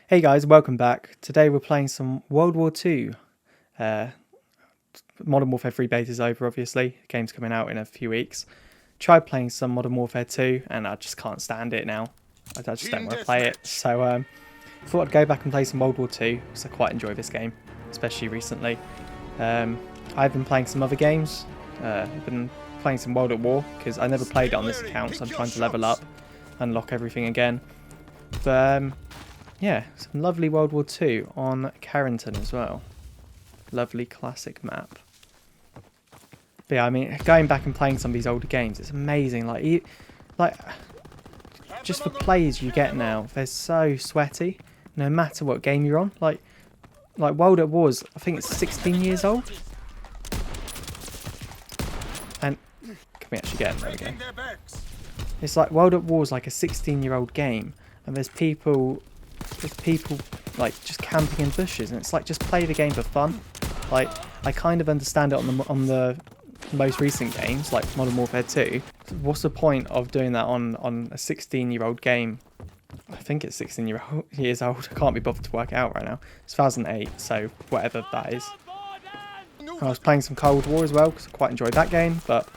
Hey guys, welcome back. Today we're playing some World War II. Modern Warfare 3 beta's over, obviously. The game's coming out in a few weeks. Tried playing some Modern Warfare 2 and I just can't stand it now. I just don't want to play it. So thought I'd go back and play some World War II because I quite enjoy this game, especially recently. I've been playing some other games. I've been playing some World at War because I never played it on this account, so I'm trying to level up, unlock everything again. But yeah, some lovely World War II on Carrington as well. Lovely classic map. But yeah, I mean, going back and playing some of these older games, it's amazing. Like just the plays you get now, they're so sweaty. No matter what game you're on, like World at War's, I think it's 16 years old. And can we actually get it? There we go. It's like World at War's like a 16-year-old game, and there's people like just camping in bushes, and it's like, just play the game for fun. Like, I kind of understand it on the most recent games like Modern Warfare 2. What's the point of doing that on a 16-year-old game? I think it's 16 years old. I can't be bothered to work it out right now. It's 2008, so whatever that is. I was playing some Cold War as well because I quite enjoyed that game, but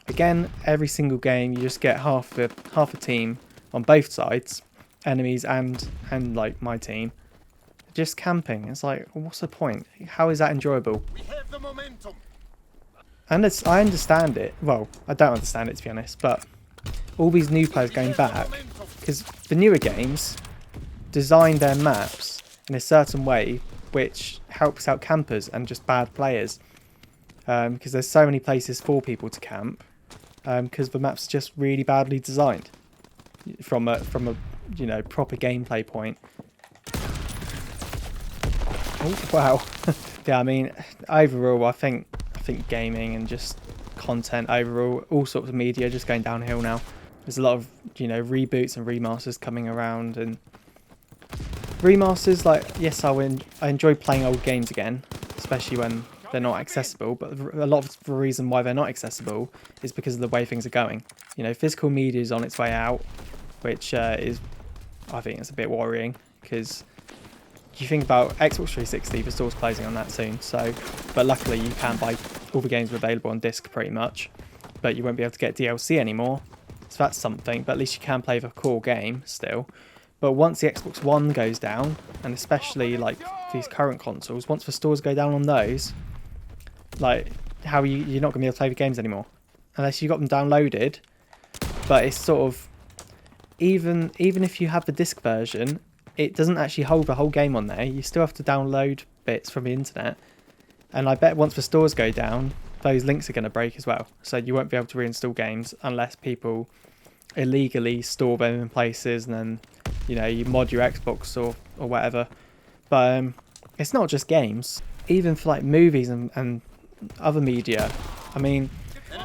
again, every single game you just get half a team on both sides, enemies and like my team, just camping. It's like, what's the point? How is that enjoyable? We have the momentum. And I understand it. Well, I don't understand it, to be honest, but all these new players going back, because the newer games design their maps in a certain way which helps out campers and just bad players, because there's so many places for people to camp, because the map's just really badly designed from a proper gameplay point. Oh wow. Yeah, I mean, overall I think gaming and just content overall, all sorts of media, just going downhill now. There's a lot of reboots and remasters coming around, and remasters, like, yes, I enjoy playing old games again, especially when they're not accessible, but a lot of the reason why they're not accessible is because of the way things are going. Physical media is on its way out, which I think it's a bit worrying, because you think about Xbox 360, the store's closing on that soon, but luckily you can buy all the games available on disc pretty much, but you won't be able to get DLC anymore, so that's something, but at least you can play the core game still. But once the Xbox One goes down, and especially like these current consoles, once the stores go down on those, like, how you're not going to be able to play the games anymore unless you got them downloaded. But it's sort of, even if you have the disc version, it doesn't actually hold the whole game on there. You still have to download bits from the internet, and I bet once the stores go down, those links are going to break as well, so you won't be able to reinstall games unless people illegally store them in places, and then you mod your Xbox or whatever. But it's not just games, even for like movies and other media. I mean,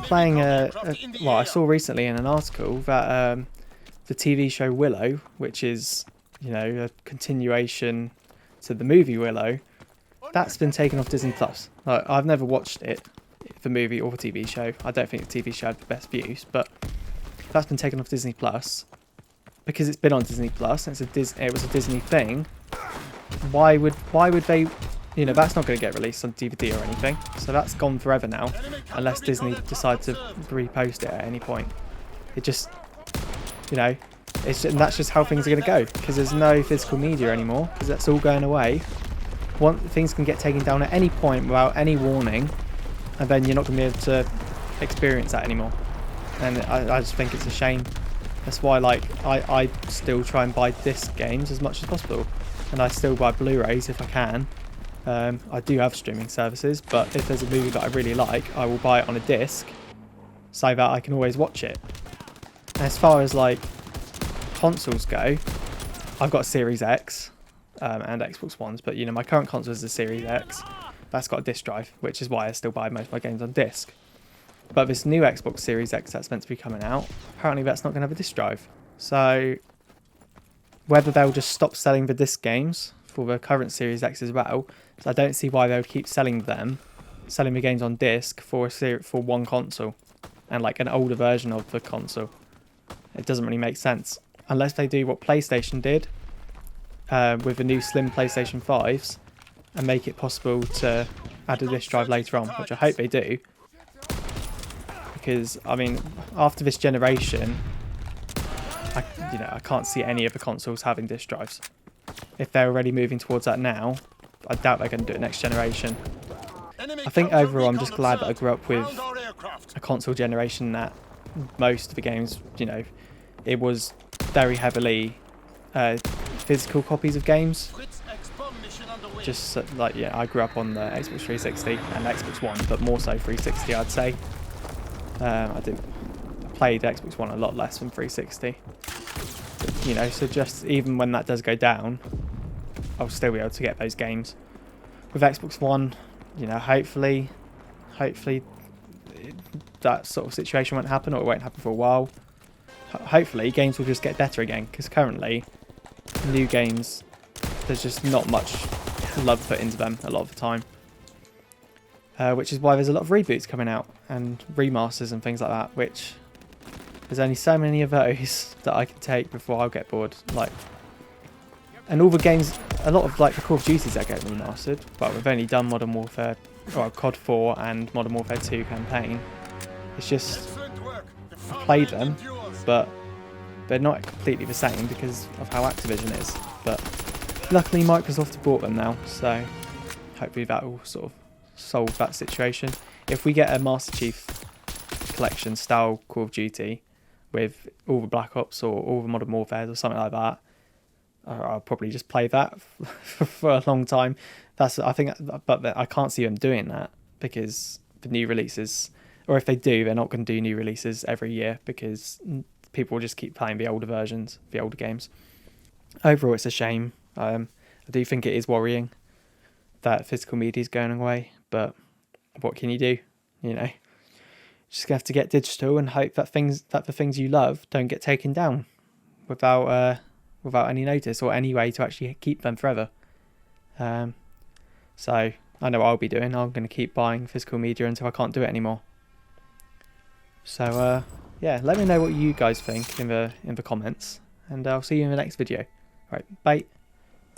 playing well, I saw recently in an article that the TV show Willow, which is a continuation to the movie Willow, that's been taken off Disney Plus. Like, I've never watched it, the movie or the TV show. I don't think the TV show had the best views, but that's been taken off Disney Plus because it's been on Disney Plus and it was a Disney thing. Why would they? That's not going to get released on DVD or anything, so that's gone forever now, unless Disney decide to repost it at any point. It just, and that's just how things are going to go, because there's no physical media anymore, because that's all going away. Things can get taken down at any point without any warning, and then you're not going to be able to experience that anymore. And I just think it's a shame. That's why, like, I still try and buy disc games as much as possible, and I still buy Blu-rays if I can. I do have streaming services, but if there's a movie that I really like, I will buy it on a disc so that I can always watch it. And as far as like consoles go, I've got a Series X and Xbox Ones, but my current console is a Series X. That's got a disc drive, which is why I still buy most of my games on disc. But this new Xbox Series X that's meant to be coming out, apparently that's not going to have a disc drive. So whether they'll just stop selling the disc games for the current Series X as well, so I don't see why they would keep selling the games on disc for one console and like an older version of the console. It doesn't really make sense unless they do what PlayStation did, with the new slim PlayStation 5s and make it possible to add a disk drive later on, which I hope they do. Because, I mean, after this generation, I can't see any of the consoles having disk drives. If they're already moving towards that now, I doubt they're going to do it next generation. I think overall I'm just glad that I grew up with a console generation that most of the games, it was very heavily physical copies of games. Just like, yeah, I grew up on the Xbox 360 and Xbox One, but more so 360, I'd say. I played Xbox One a lot less than 360. So just even when that does go down, I'll still be able to get those games. With Xbox One, hopefully that sort of situation won't happen, or it won't happen for a while. Hopefully games will just get better again, because currently new games, there's just not much love put into them a lot of the time. Which is why there's a lot of reboots coming out and remasters and things like that, which there's only so many of those that I can take before I'll get bored. And all the games, a lot of the Call of Duties that get remastered, but we've only done Modern Warfare, or COD 4 and Modern Warfare 2 campaign. It's just, I played them, but they're not completely the same because of how Activision is. But luckily Microsoft have bought them now, so hopefully that will sort of solve that situation. If we get a Master Chief Collection style Call of Duty with all the Black Ops or all the Modern Warfare or something like that, I'll probably just play that for a long time. But I can't see them doing that because the new releases, or if they do, they're not going to do new releases every year because people will just keep playing the older versions, the older games. Overall, it's a shame. I do think it is worrying that physical media is going away, but what can you do? Just gonna have to get digital and hope that the things you love don't get taken down without any notice or any way to actually keep them forever. So I know what I'll be doing. I'm going to keep buying physical media until I can't do it anymore. So yeah, let me know what you guys think in the comments, and I'll see you in the next video. Right, bye.